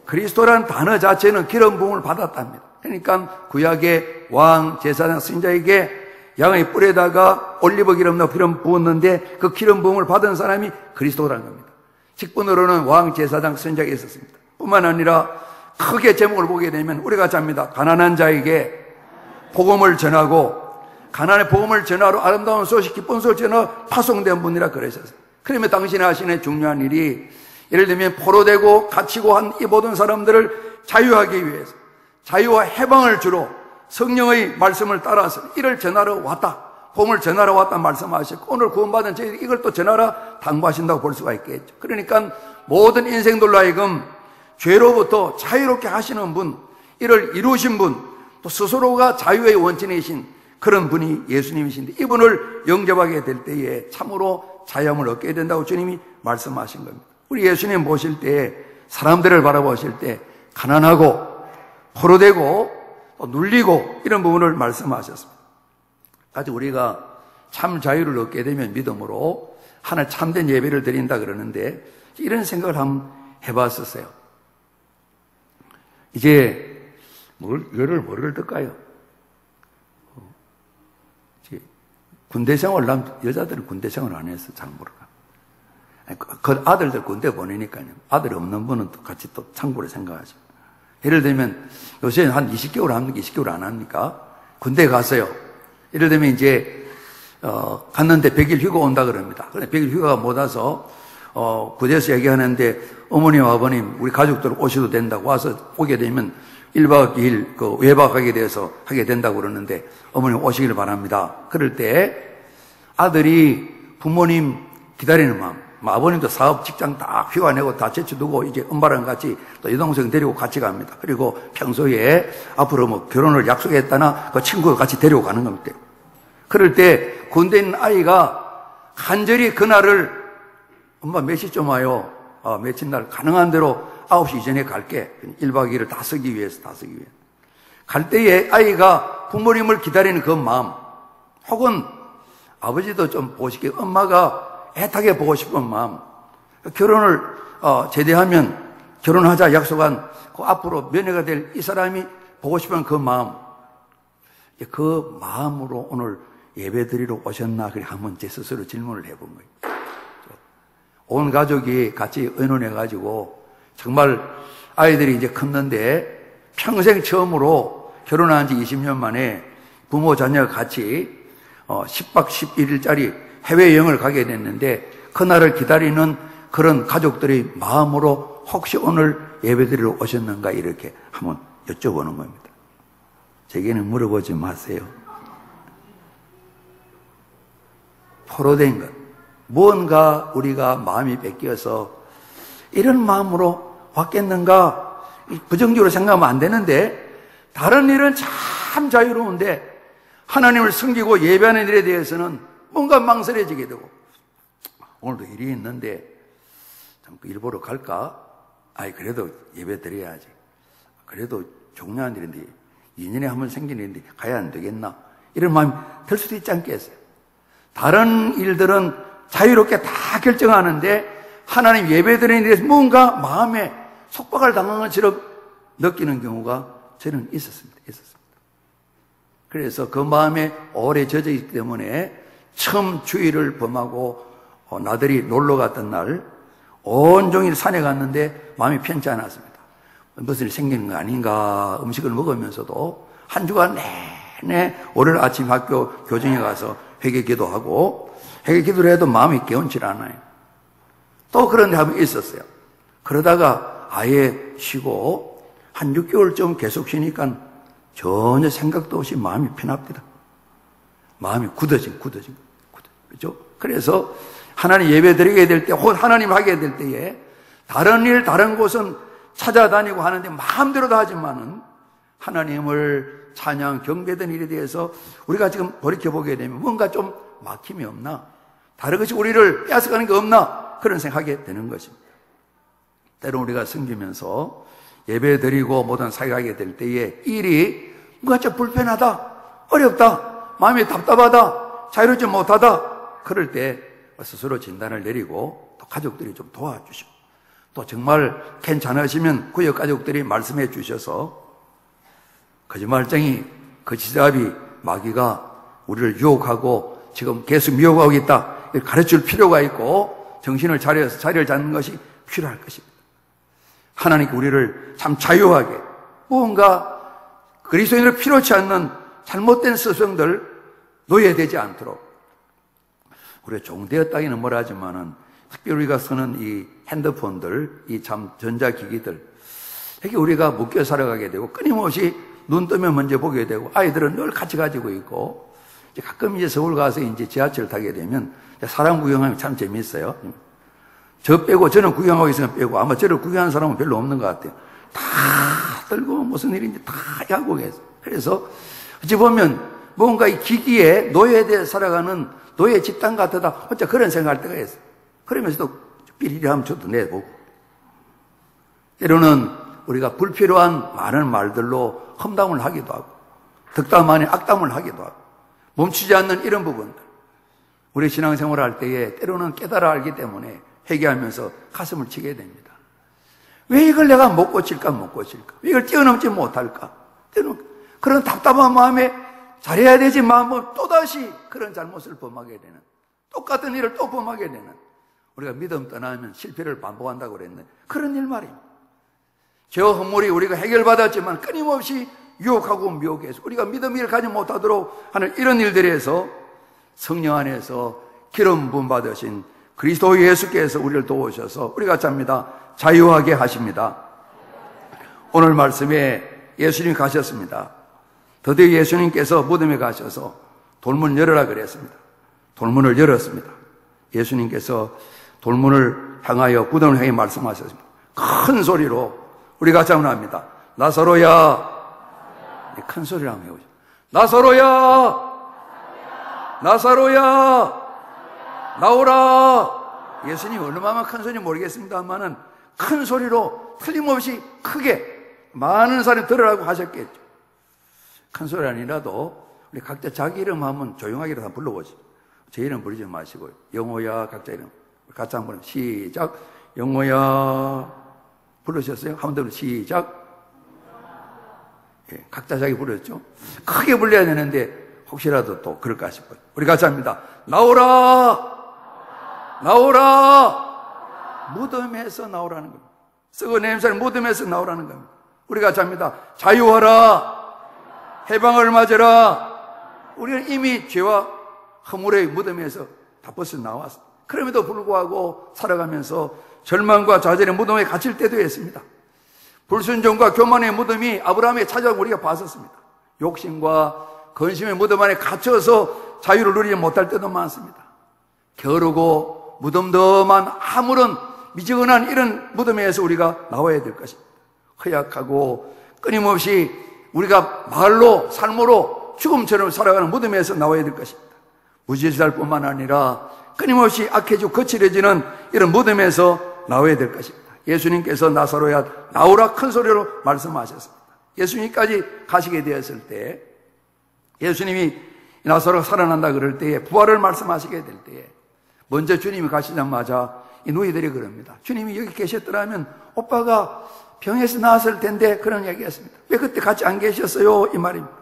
그리스도라는 단어 자체는 기름 부음을 받았답니다. 그러니까 구약의 왕, 제사장, 선지자에게 양의 뿔에다가 올리브 기름 넣어 기름 부었는데 그 기름 부음을 받은 사람이 그리스도라는 겁니다. 직분으로는 왕, 제사장, 선지자가 있었습니다. 뿐만 아니라 크게 제목을 보게 되면 우리가 같이 합니다. 가난한 자에게 복음을 전하고, 가난의 복음을 전하러 아름다운 소식, 기쁜 소식 전하러 파송된 분이라 그러셨어요. 그러면 당신이 하시는 중요한 일이 예를 들면 포로되고 갇히고 한 이 모든 사람들을 자유하기 위해서 자유와 해방을 주로 성령의 말씀을 따라서 이를 전하러 왔다, 복음을 전하러 왔다 말씀하셨고, 오늘 구원받은 저희들이 이걸 또 전하러 당부하신다고 볼 수가 있겠죠. 그러니까 모든 인생들로 하여금 죄로부터 자유롭게 하시는 분, 이를 이루신 분, 또 스스로가 자유의 원천이신 그런 분이 예수님이신데, 이분을 영접하게 될 때에 참으로 자유함을 얻게 된다고 주님이 말씀하신 겁니다. 우리 예수님 보실 때, 사람들을 바라보실 때 가난하고 포로되고 또 눌리고 이런 부분을 말씀하셨습니다. 아직 우리가 참 자유를 얻게 되면 믿음으로 하나님 참된 예배를 드린다 그러는데, 이런 생각을 한번 해봤었어요. 이제 뭐를 뜰까요? 군대 생활을 하면 여자들은 군대 생활을 안 해서 잘 모르가. 그 아들들 군대 보내니까요. 아들 없는 분은 또 같이 또 참고로 생각하죠. 예를 들면 요새는 한 20개월 합니까? 20개월 안 합니까? 군대 갔어요. 예를 들면 이제 갔는데 100일 휴가 온다 그럽니다. 그런데 100일 휴가가 못 와서 부대에서 얘기하는데, 어머님 아버님 우리 가족들 오셔도 된다고, 와서 오게 되면 1박 2일 그 외박하게 돼서 하게 된다고 그러는데 어머님 오시길 바랍니다. 그럴 때 아들이 부모님 기다리는 마음, 아버님도 사업 직장 다 휴가 내고 다 제쳐두고 이제 엄마랑 같이 또 여동생 데리고 같이 갑니다. 그리고 평소에 앞으로 뭐 결혼을 약속했다나 그 친구가 같이 데리고 가는 겁니다. 그럴 때 군대에 있는 아이가 간절히 그날을, 엄마 몇 시쯤 와요? 며칠 날 가능한 대로 9시 이전에 갈게. 1박 2일을 다 쓰기 위해서. 갈 때에 아이가 부모님을 기다리는 그 마음, 혹은 아버지도 좀 보고 싶게 엄마가 애타게 보고 싶은 마음, 결혼을 제대하면 결혼하자 약속한 그 앞으로 며느리가 될 이 사람이 보고 싶은 그 마음, 그 마음으로 오늘 예배드리러 오셨나, 그래 한번 제 스스로 질문을 해본 거예요. 온 가족이 같이 의논해가지고 정말 아이들이 이제 컸는데 평생 처음으로 결혼한 지 20년 만에 부모 자녀가 같이 10박 11일짜리 해외여행을 가게 됐는데, 그날을 기다리는 그런 가족들의 마음으로 혹시 오늘 예배드리러 오셨는가 이렇게 한번 여쭤보는 겁니다. 제게는 물어보지 마세요. 포로된 것, 무언가 우리가 마음이 뺏겨서 이런 마음으로 왔겠는가, 부정적으로 생각하면 안 되는데, 다른 일은 참 자유로운데 하나님을 섬기고 예배하는 일에 대해서는 뭔가 망설여지게 되고, 오늘도 일이 있는데 일보러 갈까? 그래도 예배 드려야지. 그래도 중요한 일인데 2년에 한 번 생기는 일인데 가야 안 되겠나? 이런 마음이 들 수도 있지 않겠어요? 다른 일들은 자유롭게 다 결정하는데 하나님 예배 드리는 일에서 뭔가 마음에 속박을 당한 것처럼 느끼는 경우가 저는 있었습니다. 그래서 그 마음에 오래 젖어 있기 때문에 처음 주일을 범하고 나들이 놀러 갔던 날 온종일 산에 갔는데 마음이 편치 않았습니다. 무슨 일이 생기는 거 아닌가, 음식을 먹으면서도 한 주간 내내 월요일 아침 학교 교정에 가서 회개 기도하고, 회개 기도를 해도 마음이 개운치 않아요. 또 그런 데 한번 있었어요. 그러다가 아예 쉬고 한 6개월쯤 계속 쉬니까 전혀 생각도 없이 마음이 편합니다. 마음이 굳어진. 그렇죠? 그래서 하나님 예배 드리게 될 때, 혹은 하나님 하게 될 때에 다른 일, 다른 곳은 찾아다니고 하는데 마음대로 다 하지만은 하나님을 찬양, 경배하는 일에 대해서 우리가 지금 돌이켜보게 되면 뭔가 좀 막힘이 없나? 다른 것이 우리를 빼앗아가는 게 없나? 그런 생각하게 되는 것입니다. 때로 우리가 섬기면서 예배 드리고 모든 사역하게 될 때에 일이 뭔가 좀 불편하다, 어렵다, 마음이 답답하다, 자유롭지 못하다, 그럴 때 스스로 진단을 내리고 또 가족들이 좀 도와주시고, 또 정말 괜찮으시면 구역 가족들이 말씀해 주셔서 거짓말쟁이, 거짓잡이, 마귀가 우리를 유혹하고 지금 계속 미혹하고 있다, 가르칠 필요가 있고 정신을 차려서 자리를 잡는 것이 필요할 것입니다. 하나님께 우리를 참 자유하게, 무언가 그리스도인으로 필요치 않는 잘못된 습성들 노예되지 않도록, 우리가 종되었다기는 뭐라 하지만은 특별히 우리가 쓰는 이 핸드폰들, 이 참 전자기기들, 이렇게 우리가 묶여 살아가게 되고 끊임없이 눈 뜨면 먼저 보게 되고 아이들은 늘 같이 가지고 있고 이제 가끔 이제 서울 가서 이제 지하철 타게 되면 사람 구경하면 참 재밌어요. 저 빼고 저는 구경하고 있으면 빼고 아마 저를 구경하는 사람은 별로 없는 것 같아요. 다 들고 무슨 일인지 다 하고 계세요. 그래서 어찌 보면 뭔가 이 기기에 노예되어 살아가는 노예 집단 같다 혼자 그런 생각할 때가 있어요. 그러면서도 삐리리하면 저도 내보고 때로는 우리가 불필요한 많은 말들로 험담을 하기도 하고 덕담 아닌 악담을 하기도 하고 멈추지 않는 이런 부분들 우리 신앙생활을 할 때에 때로는 깨달아 알기 때문에 회개하면서 가슴을 치게 됩니다. 왜 이걸 내가 못 고칠까 왜 이걸 뛰어넘지 못할까 때로는 그런 답답한 마음에 잘해야 되지 마음은 또다시 그런 잘못을 범하게 되는 똑같은 일을 또 범하게 되는 우리가 믿음 떠나면 실패를 반복한다고 그랬는데 그런 일 말입니다. 죄와 허물이 우리가 해결받았지만 끊임없이 유혹하고 미혹해서 우리가 믿음을 가지 못하도록 하는 이런 일들에서 성령 안에서 기름 부음 받으신 그리스도 예수께서 우리를 도우셔서 우리가 잡니다. 자유하게 하십니다. 오늘 말씀에 예수님이 가셨습니다. 드디어 예수님께서 무덤에 가셔서 돌문 열어라 그랬습니다. 돌문을 열었습니다. 예수님께서 돌문을 향하여 무덤을 향해 말씀하셨습니다. 큰 소리로 우리가 장문합니다. 나사로야, 큰 소리를 한번 해보죠. 나사로야, 나사로야, 나오라. 예수님이 얼마나 큰 소리인지 모르겠습니다만은 큰 소리로 틀림없이 크게 많은 사람이 들으라고 하셨겠죠. 큰 소리 아니라도 우리 각자 자기 이름 한번 조용하게라도 한번 불러보죠. 제 이름 부르지 마시고요. 영호야, 각자 이름 같이 한번 시작. 영호야 부르셨어요? 한 번 더 시작. 예, 각자 자기 부르셨죠? 크게 불러야 되는데 혹시라도 또 그럴까 싶어요. 우리 같이 합니다. 나오라, 나오라. 무덤에서 나오라는 겁니다. 썩은 냄새는 무덤에서 나오라는 겁니다. 우리 같이 합니다. 자유하라, 해방을 맞으라. 우리는 이미 죄와 허물의 무덤에서 다 벗어 나왔습니다. 그럼에도 불구하고 살아가면서 절망과 좌절의 무덤에 갇힐 때도 있습니다. 불순종과 교만의 무덤이 아브라함에 찾아오고 우리가 봤었습니다. 욕심과 근심의 무덤 안에 갇혀서 자유를 누리지 못할 때도 많습니다. 게으르고 무덤덤한 아무런 미지근한 이런 무덤에서 우리가 나와야 될 것입니다. 허약하고 끊임없이 우리가 말로 삶으로 죽음처럼 살아가는 무덤에서 나와야 될 것입니다. 무질살 뿐만 아니라 끊임없이 악해지고 거칠어지는 이런 무덤에서 나와야 될 것입니다. 예수님께서 나사로야 나오라 큰 소리로 말씀하셨습니다. 예수님까지 가시게 되었을 때 예수님이 나사로가 살아난다 그럴 때에 부활을 말씀하시게 될 때에 먼저 주님이 가시자마자 이 누이들이 그럽니다. 주님이 여기 계셨더라면 오빠가 병에서 나았을 텐데 그런 얘기했습니다. 왜 그때 같이 안 계셨어요? 이 말입니다.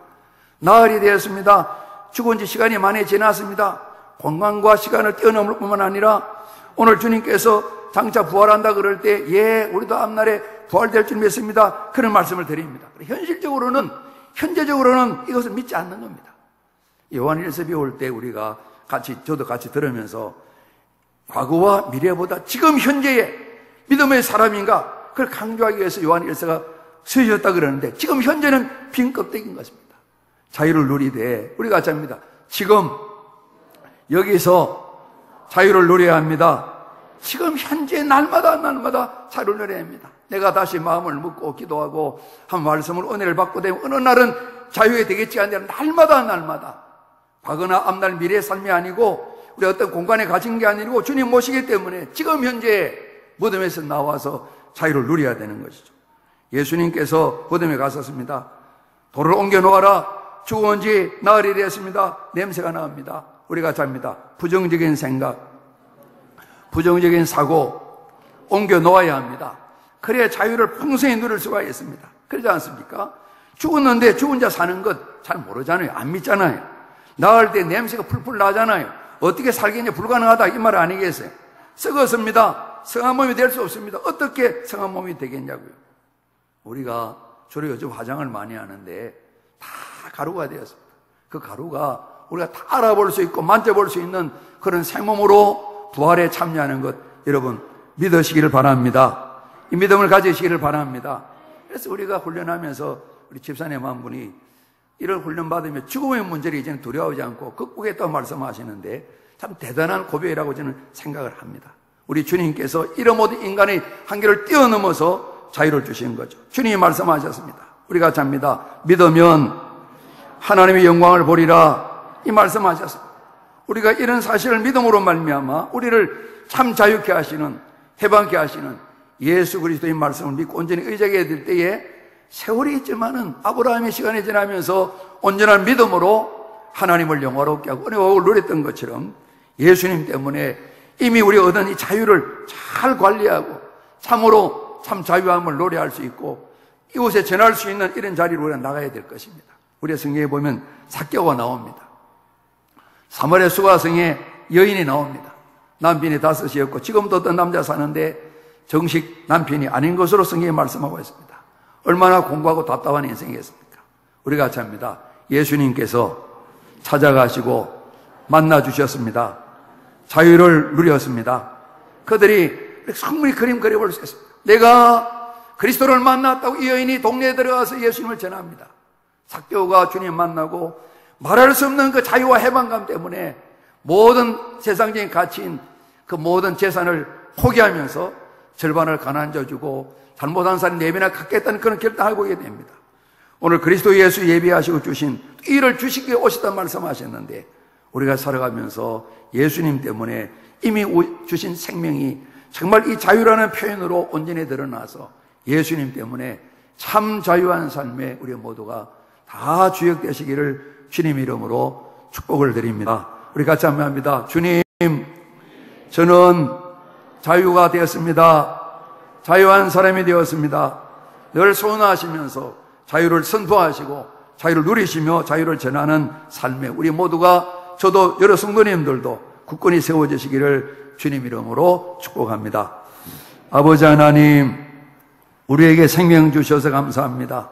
나흘이 되었습니다. 죽은 지 시간이 많이 지났습니다. 공간과 시간을 뛰어넘을 뿐만 아니라 오늘 주님께서 장차 부활한다 그럴 때 예, 우리도 앞날에 부활될 줄 믿습니다. 그런 말씀을 드립니다. 현재적으로는 이것을 믿지 않는 겁니다. 요한일서 배울 때 우리가 저도 같이 들으면서 과거와 미래보다 지금 현재의 믿음의 사람인가 그걸 강조하기 위해서 요한일서가 쓰여졌다 그러는데 지금 현재는 빈 껍데기인 것입니다. 자유를 누리되 우리가 같이 합니다. 지금 여기서 자유를 누려야 합니다. 지금 현재 날마다 자유를 누려야 합니다. 내가 다시 마음을 먹고 기도하고 한 말씀을 은혜를 받고 되면 어느 날은 자유가 되겠지 아니라 날마다 과거나 앞날 미래의 삶이 아니고 우리 어떤 공간에 갇힌 게 아니고 주님 모시기 때문에 지금 현재 무덤에서 나와서 자유를 누려야 되는 것이죠. 예수님께서 무덤에 가셨습니다. 돌을 옮겨 놓아라. 죽은 지 나흘이 되었습니다. 냄새가 나옵니다. 우리가 잡니다. 부정적인 생각, 부정적인 사고 옮겨 놓아야 합니다. 그래야 자유를 풍성히 누릴 수가 있습니다. 그러지 않습니까? 죽었는데 죽은 자 사는 것 잘 모르잖아요. 안 믿잖아요. 나을 때 냄새가 풀풀 나잖아요. 어떻게 살겠냐 불가능하다 이 말 아니겠어요? 썩었습니다. 성한 몸이 될 수 없습니다. 어떻게 성한 몸이 되겠냐고요. 우리가 주로 요즘 화장을 많이 하는데 다 가루가 되었습니다. 그 가루가 우리가 다 알아볼 수 있고 만져볼 수 있는 그런 생몸으로 부활에 참여하는 것 여러분 믿으시기를 바랍니다. 이 믿음을 가지시기를 바랍니다. 그래서 우리가 훈련하면서 우리 집사님 한 분이 이를 훈련받으며 죽음의 문제를 이제는 두려워하지 않고 극복했다고 말씀하시는데 참 대단한 고백이라고 저는 생각을 합니다. 우리 주님께서 이런 모든 인간의 한계를 뛰어넘어서 자유를 주신 거죠. 주님이 말씀하셨습니다. 우리가 잡니다. 믿으면 하나님의 영광을 보리라 이 말씀하셨습니다. 우리가 이런 사실을 믿음으로 말미암아 우리를 참 자유케 하시는, 해방케 하시는 예수 그리스도의 말씀을 믿고 온전히 의지하게 될 때에 세월이 있지만은 아브라함의 시간이 지나면서 온전한 믿음으로 하나님을 영화롭게 하고 은혜를 누렸던 것처럼 예수님 때문에 이미 우리가 얻은 이 자유를 잘 관리하고 참으로 참 자유함을 노래할 수 있고 이곳에 전할 수 있는 이런 자리로 우리가 나가야 될 것입니다. 우리 성경에 보면 삭개오가 나옵니다. 사마리아 수가성에 여인이 나옵니다. 남편이 5이었고 지금도 어떤 남자 사는데 정식 남편이 아닌 것으로 성경에 말씀하고 있습니다. 얼마나 공부하고 답답한 인생이겠습니까? 우리가 잡니다. 예수님께서 찾아가시고 만나 주셨습니다. 자유를 누렸습니다. 그들이 성문이 그림 그려볼 수 있습니다. 내가 그리스도를 만났다고 이 여인이 동네에 들어가서 예수님을 전합니다. 삭개오가 주님 만나고 말할 수 없는 그 자유와 해방감 때문에 모든 세상적인 가치인 그 모든 재산을 포기하면서 절반을 가난자 주고 잘못한 사람 4배나 갖겠다는 그런 결단을 하고 있게 됩니다. 오늘 그리스도 예수 예비하시고 주신 이를 주시기에 오셨다는 말씀하셨는데 우리가 살아가면서 예수님 때문에 이미 주신 생명이 정말 이 자유라는 표현으로 온전히 드러나서 예수님 때문에 참 자유한 삶에 우리 모두가 다 주역되시기를 주님 이름으로 축복을 드립니다. 우리 같이 한번 합니다. 주님, 저는 자유가 되었습니다. 자유한 사람이 되었습니다. 늘 소원하시면서 자유를 선포하시고 자유를 누리시며 자유를 전하는 삶에 우리 모두가 저도 여러 성도님들도 굳건히 세워지시기를 주님 이름으로 축복합니다. 아버지 하나님, 우리에게 생명 주셔서 감사합니다.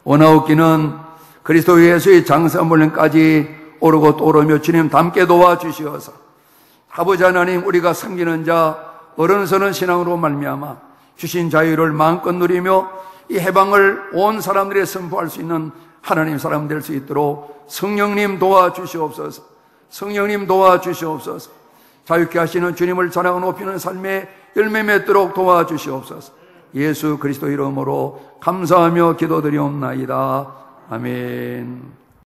원하옵기는 그리스도 예수의 장사물론까지 오르고 또 오르며 주님 담게 도와주시어서 아버지 하나님, 우리가 섬기는 자 어른서는 신앙으로 말미암아 주신 자유를 마음껏 누리며 이 해방을 온 사람들에 선포할 수 있는 하나님 사람 될 수 있도록 성령님 도와주시옵소서. 성령님 도와주시옵소서. 자유케 하시는 주님을 자랑하고 높이는 삶의 열매 맺도록 도와주시옵소서. 예수 그리스도 이름으로 감사하며 기도드리옵나이다. 아멘.